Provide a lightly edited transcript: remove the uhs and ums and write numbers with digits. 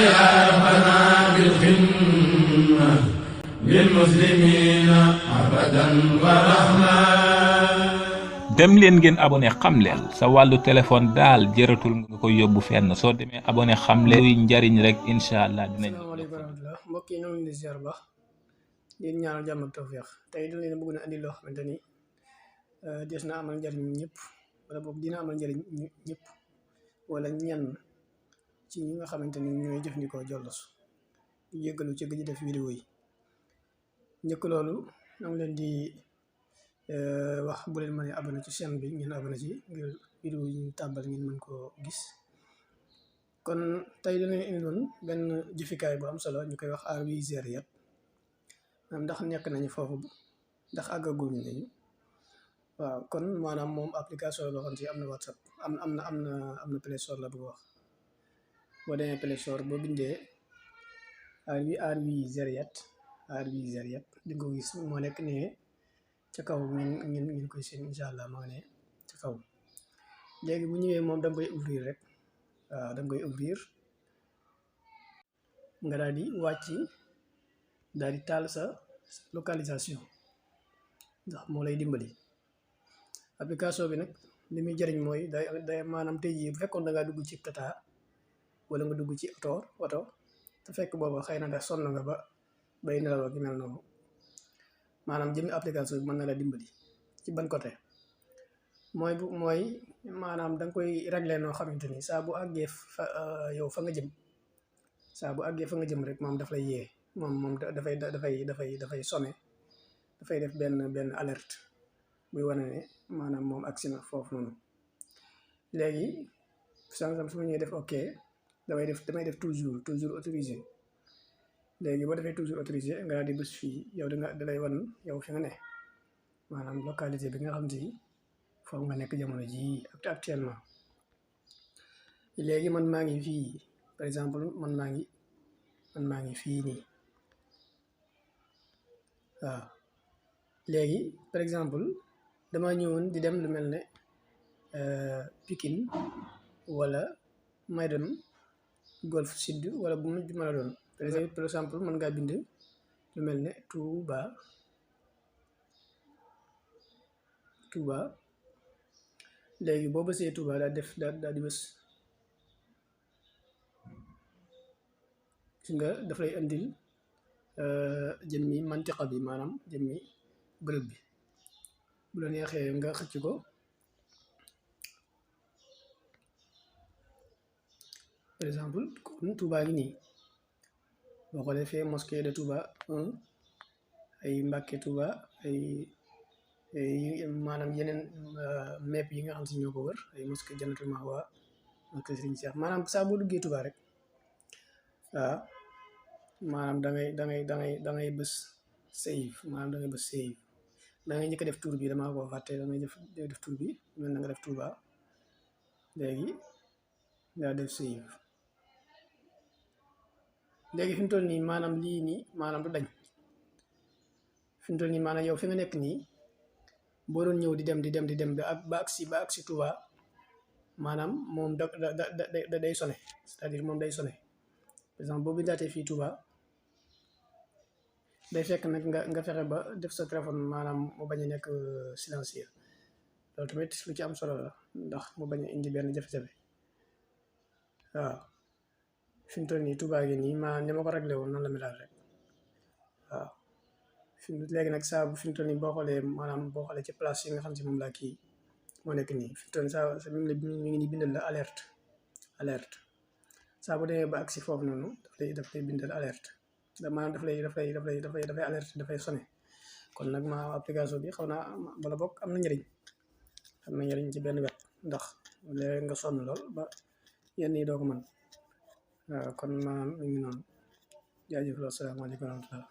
يا ربنا بالخدمة للمسلمين أبدا ورحمة. dem leen ngeen abonné xamleel sa wàllu téléphone daal jëratul nga koy yóbbu fenn soo demee abonné xamleel luy njariñ rek incha allah dinañ. asalaamaaleykum wa rahmatulah mbokk yi ñoo ngi leen di ziar baax di ñaanal jàmm ak tawfeex tey dañ leen bëgg na andi loo xamante ni des na amal njariñ ñëpp wala boog dina amal njariñ ñëpp wala ñenn ci ñi nga xamante ni ñooy jëfandikoo Jollos di jéggalu ci gëj def vidéo yi njëkk loolu ñoo ngi leen di wax bu leen mënee abonné ci chaîne bi ngeen abonné ci ngir vidéo yi ñu tàmbal ngeen mën koo gis. kon tey dañ leen indi woon benn jëfikaay bu am solo ñu koy wax aar wiy Zerriat ndax nekk nañu foofu ndax àggaguñ nañu waaw kon maanaam moom application la boo xam ne am na WhatsApp am na Play Store la bëgg wax boo demee Play Store boo bindee aar wiy Zerriat di nga ko gis moo nekk ne ca kaw ngeen koy seen incha allah moo ne ca kaw. léegi bu ñëwee moom da nga koy ouvrir rek waaw da nga koy ouvrir nga daal di wàcc daal di taal sa localisation ndax moo lay dimbali. application bi nag li muy jëriñ mooy day maanaam tey jii bu fekkoon da ngaa dugg ci tata wala nga dugg ci oto te fekk booba xëy na nga sonn nga ba bay nelaw ak mel noonu maanaam jëmi application bi mën na la dimbali ci ban côté mooy maanaam da nga koy régler noo xamante ni saa bu àggee yow fa nga jëm rek moom daf lay yee moom dafay sonné dafay def benn alerte buy wane ne maanaam moom agsi na foofu noonu. léegi sànqam su ma ñëwee def ok damay def toujours autorisé. léegi boo defee toujours autorisé nga daal di bës fii yow da lay wan yow fi nga ne maanaam localité bi nga xam te foofu nga nekk jamono jii actuellement. léegi man maa ngi fii par exemple man maa ngi fii nii waaw. léegi par exemple dama ñëwoon di dem lu mel ne Pikine wala may dem Golf Sud wala bu mu mën a doon. par exemple mën ngaa bind lu mel ne Touba léegi boo bësee Touba daal di bës gis nga daf lay indil jëmmi mantiqa bi maanaam jëmmi bërëb bi bu la neexee nga xëcc ko par exemple kon Touba gi nii boo ko defee mosquée de Touba ay Mbàkke Touba ay maanaam yeneen mepp yi nga xam si ñoo ko wër ay mosquée Jannatul Mahwa mosquée Serigne Cheikh maanaam saa boo duggee Touba rek waaw maanaam da ngay bës save maanaam da ngay bës save da ngay njëkk a def tour bi damaa ko fàtte da ngay def tour bi mel na nga def Touba léegi nga def save. léegi fi mu toll nii maanaam lii nii maanaam du dañ fi mu toll nii maanaam yow fi nga nekk nii boo doon ñëw di dem ba agsi Touba maanaam moom day sonné c'est-à-dire moom day sonné par exemple boo bindaatee fii Touba day fekk nag nga fexe ba def sa téléphone maanaam mu bañ a nekk silencieux loolu tamit lu ci am solo la ndax mu bañ a indi benn jafe-jafe waaw. fi mu toll nii Touba gi nii maanaam ni ma ko réglé woon noonu la mel rek waaw. léegi nag saa fi mu toll nii boo xoolee ci place yi nga xam si moom laa kii moo nekk nii fi mu toll nii saa mi ngi nii bindal la alerte saa bu demee ba agsi foofu noonu daf lay bindal alerte maanaam dafay alerte dafay sonné. kon nag ma application bi xaw naa bala bokk am na njëriñ ci benn wet ndax léegi nga sonn lool ba yenn yi doo ko mën waaw kon maanaam mi ngi noonu jaajëf. Asalaamaaleykum wa rahmatulah.